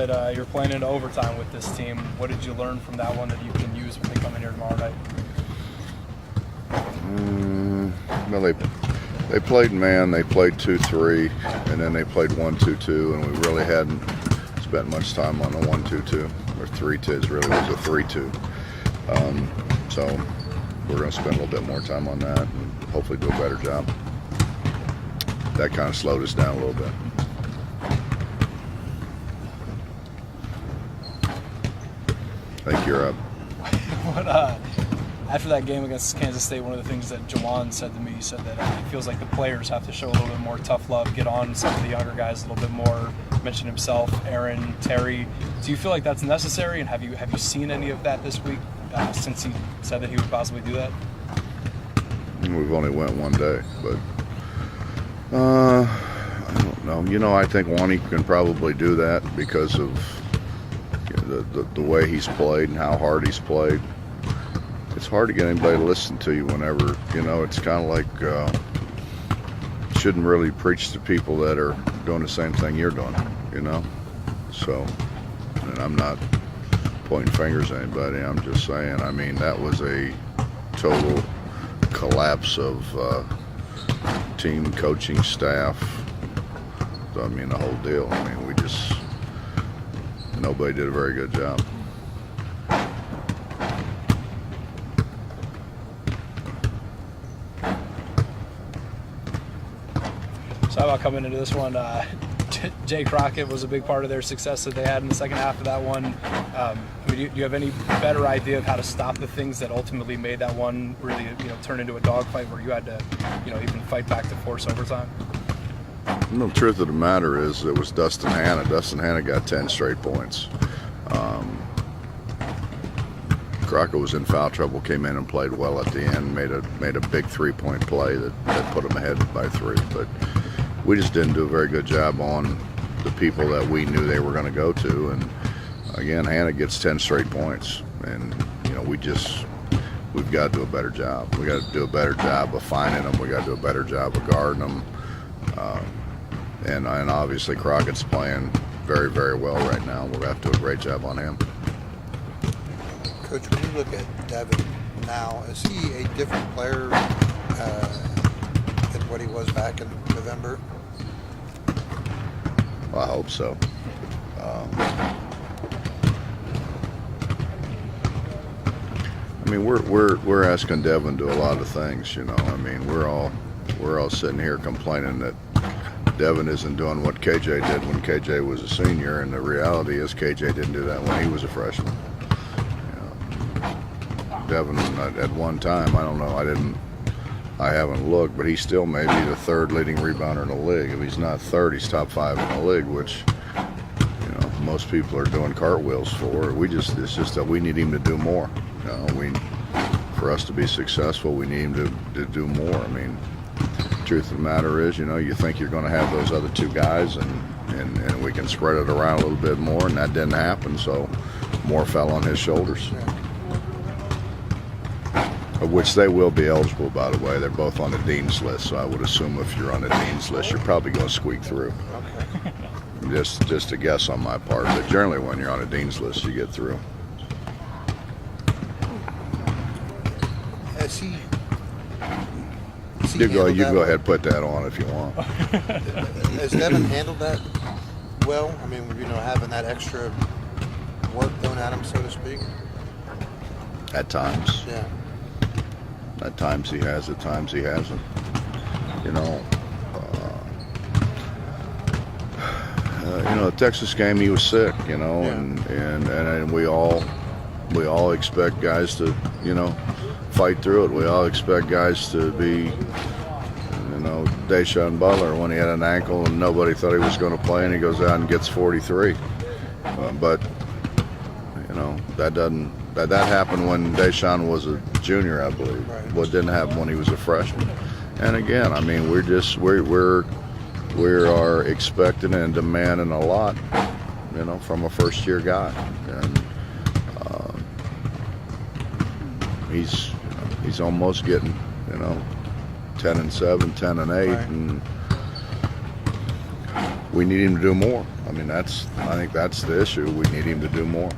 that you're playing into overtime with this team. What did you learn from that one that you can use when they come in here tomorrow night? Well, they played man, they played 2-3, and then they played 1-2-2, and we really hadn't spent much time on the 1-2-2, or 3-2. It really was a 3-2. So we're going to spend a little bit more time on that and hopefully do a better job. That kind of slowed us down a little bit. I think you're up. After that game against Kansas State, one of the things that Jawan said to me, he said that he feels like the players have to show a little bit more tough love, get on some of the younger guys a little bit more. Mentioned himself, Aaron, Terry. Do you feel like that's necessary, and have you seen any of that this week since he said that he would possibly do that? We've only went one day, but I don't know. You know, I think Wani can probably do that because of the way he's played and how hard he's played. It's hard to get anybody to listen to you whenever, you know, it's kind of like shouldn't really preach to people that are doing the same thing you're doing, you know. So, and I'm not pointing fingers at anybody. I'm just saying, I mean, that was a total collapse of team, coaching, staff. So, I mean, the whole deal. I mean, nobody did a very good job. So how about coming into this one? Jay Crockett was a big part of their success that they had in the second half of that one. Do you have any better idea of how to stop the things that ultimately made that one really, turn into a dogfight where you had to, even fight back to force overtime? The truth of the matter is it was Dustin Hanna. Dustin Hanna got 10 straight points. Crockett was in foul trouble, came in and played well at the end, made a big 3-point play that put him ahead by 3. But we just didn't do a very good job on the people that we knew they were going to go to. And again, Hanna gets 10 straight points, and we've got to do a better job. We got to do a better job of finding them. We got to do a better job of guarding them. And obviously Crockett's playing very, very well right now. We're going to have to do a great job on him. Coach, when you look at Devin now, is he a different player than what he was back in November? Well, I hope so. I mean, we're asking Devin to do a lot of things. I mean, we're all sitting here complaining that Devin isn't doing what KJ did when KJ was a senior, and the reality is KJ didn't do that when he was a freshman. Devin, at one time, I don't know, I haven't looked, but he's still maybe the 3rd leading rebounder in the league. If he's not 3rd, he's top 5 in the league, which most people are doing cartwheels for. It's just that we need him to do more. For us to be successful, we need him to do more. I mean, the truth of the matter is, you think you're going to have those other 2 guys, and we can spread it around a little bit more, and that didn't happen. So more fell on his shoulders. Of which they will be eligible, by the way. They're both on the Dean's list, so I would assume if you're on the Dean's list, you're probably going to squeak through. Okay. Just a guess on my part, but generally when you're on a Dean's list, you get through. You go ahead and put that on if you want. Has Devin handled that well? I mean, having that extra work thrown at him, so to speak? At times. Yeah. At times he has, at times he hasn't. The Texas game he was sick, and we all expect guys to, fight through it. We all expect guys to be, Deshaun Butler when he had an ankle and nobody thought he was going to play, and he goes out and gets 43. But that happened when Deshaun was a junior, I believe. Right. What didn't happen when he was a freshman. And again, I mean, we are expecting and demanding a lot, from a first-year guy. And he's almost getting, 10-7, 10-8, right. and we need him to do more. I mean, I think that's the issue. We need him to do more.